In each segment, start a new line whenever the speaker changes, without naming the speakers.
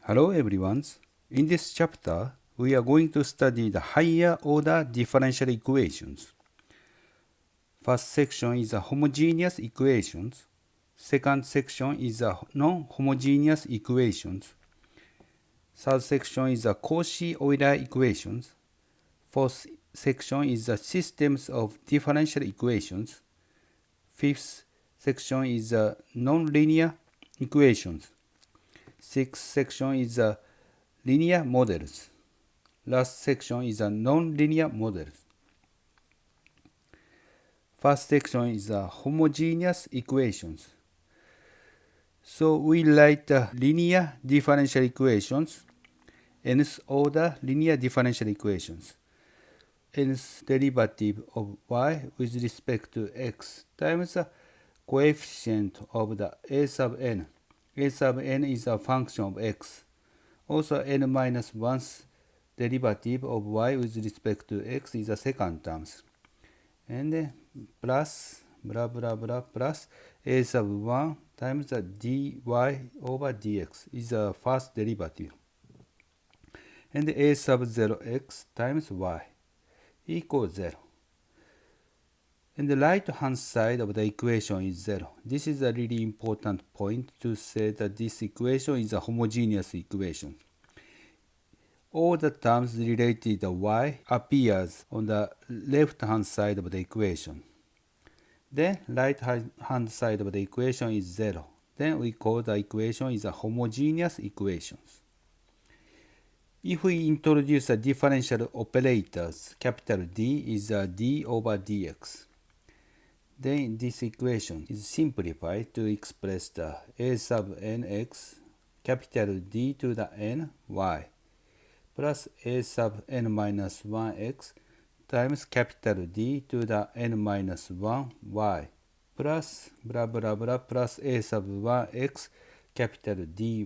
Hello everyone. In this chapter, we are going to study the higher order differential equations. First section is the homogeneous equations. Second section is the non-homogeneous equations. Third section is the Cauchy-Euler equations. Fourth section is the systems of differential equations. Fifth section is the nonlinear equations. Sixth section is the linear models. Last section is a non-linear models. First section is the homogeneous equations. So we write the linear differential equations, nth order linear differential equations. Nth derivative of y with respect to x times the coefficient of the a sub n. A sub n is a function of x. Also n minus 1th derivative of y with respect to x is the second terms. And plus blah blah blah plus a sub 1 times the dy over dx is the first derivative. And a sub 0x times y equals 0. And the right hand side of the equation is 0. This is a really important point to say that this equation is a homogeneous equation. All the terms related to y appears on the left hand side of the equation. Then right hand side of the equation is 0. Then we call the equation is a homogeneous equations. If we introduce the differential operators, capital D is a d over dx. Then this equation is simplified to express the a sub nx capital D to the n y plus a sub n minus 1x times capital D to the n minus 1 y plus blah blah blah plus a sub 1x capital dy.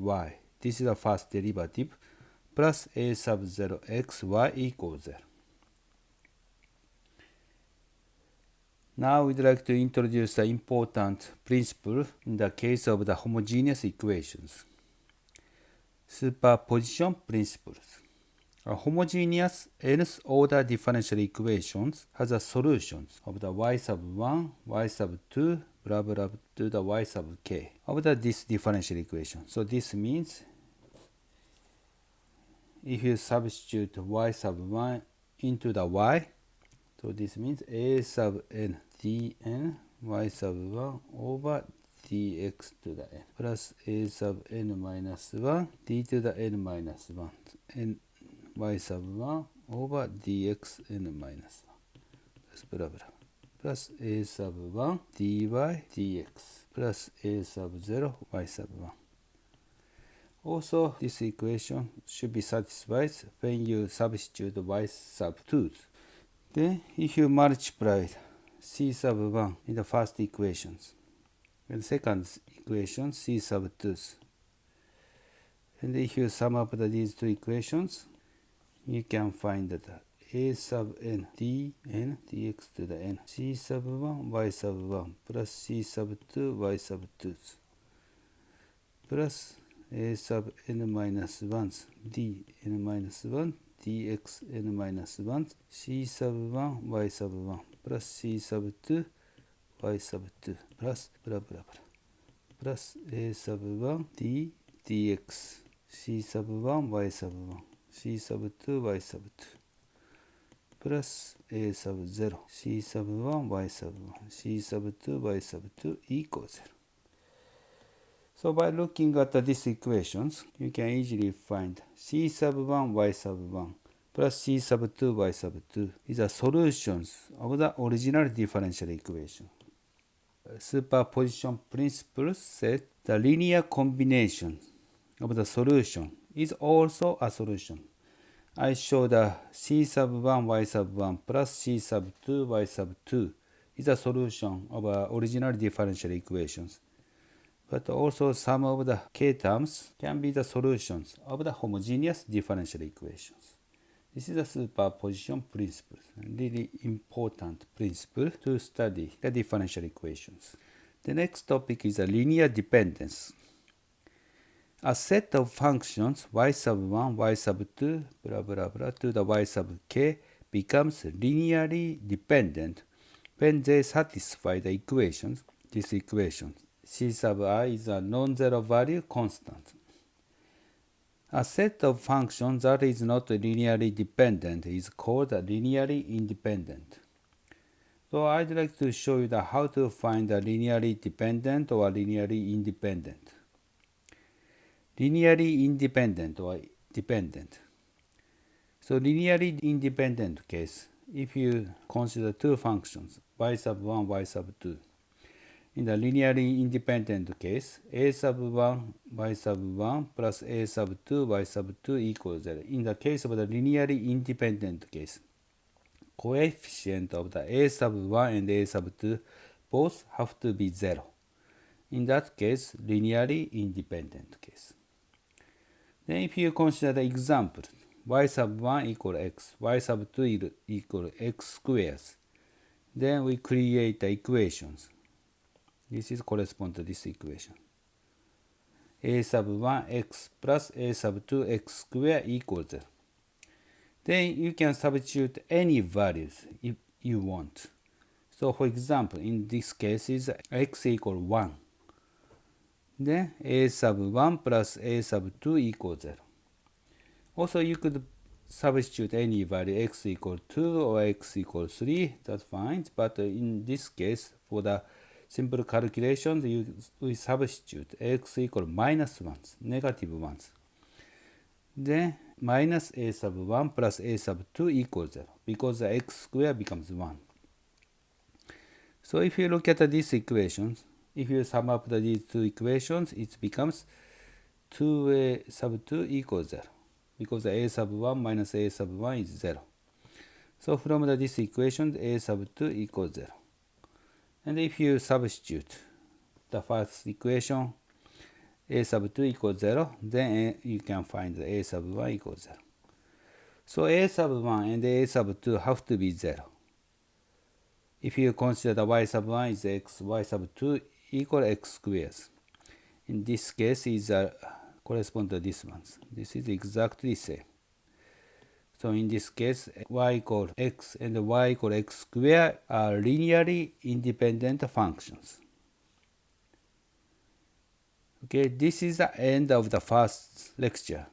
This is the first derivative plus a sub 0x y equals 0. Now we'd like to introduce the important principle in the case of the homogeneous equations. Superposition principles. A homogeneous nth order differential equations has a solutions of the y sub 1, y sub 2, blah blah to the y sub k of this differential equation. So this means if you substitute y sub 1 into the y, so this means a sub n dn y sub 1 over dx to the n plus a sub n minus 1 d to the n minus 1 and y sub 1 over dx n minus 1 plus blah blah plus a sub 1 dy dx plus a sub 0 y sub 1. Also, this equation should be satisfied when you substitute y sub 2. Then, if you multiply c sub 1 in the first equations, and second equation c sub 2, and if you sum up these two equations, you can find that a sub n dn dx to the n c sub 1 y sub 1 plus c sub 2 y sub 2 plus a sub n minus 1 d n minus 1 dx n minus 1 c sub 1 y sub 1 plus c sub 2 y sub 2 plus blah blah blah plus a sub 1 d dx c sub 1 y sub 1 c sub 2 y sub 2 plus a sub 0 c sub 1 y sub 1 c sub 2 y sub 2 equals 0. So by looking at these equations, you can easily find c sub 1 y sub 1 plus c sub 2 y sub 2 is the solutions of the original differential equation. Superposition principle says the linear combination of the solution is also a solution. I show the c sub 1 y sub 1 plus c sub 2 y sub 2 is a solution of original differential equations. But also some of the k terms can be the solutions of the homogeneous differential equations. This is a superposition principle, a really important principle to study the differential equations. The next topic is a linear dependence. a set of functions y sub 1, y sub 2, blah blah blah, to the y sub k becomes linearly dependent when they satisfy the equations, this equation. C sub I is a non-zero value constant. A set of functions that is not linearly dependent is called linearly independent. So I'd like to show you how to find a linearly dependent or linearly independent. Linearly independent or dependent. So linearly independent case, if you consider two functions, y sub 1, y sub 2. In the linearly independent case, a sub 1, y sub 1 plus a sub 2, y sub 2 equals 0. In the case of the linearly independent case, coefficient of the a sub 1 and a sub 2 both have to be 0. In that case, linearly independent case. Then if you consider the example, y sub 1 equal x, y sub 2 equal x squares, then we create the equations. This is correspond to this equation. A sub 1 x plus a sub 2 x squared equals 0. Then you can substitute any values if you want. So for example, in this case is x equal 1. Then a sub 1 plus a sub 2 equals 0. Also you could substitute any value x equal 2 or x equal 3, that's fine. But in this case, for the simple calculations, we substitute x equal minus 1s, negative 1s. Then minus a sub 1 plus a sub 2 equals 0, because the x squared becomes 1. So if you look at these equations, if you sum up these two equations, it becomes 2a sub 2 equals 0, because a sub 1 minus a sub 1 is 0. So from this equation, a sub 2 equals 0. And if you substitute the first equation, a sub 2 equals 0, then you can find the a sub 1 equals 0. So a sub 1 and a sub 2 have to be 0. If you consider the y sub 1 is x, y sub 2 equal x squares. In this case, is correspond to this ones. This is exactly same. So in this case, y equal x and y equal x squared are linearly independent functions. Okay, this is the end of the first lecture.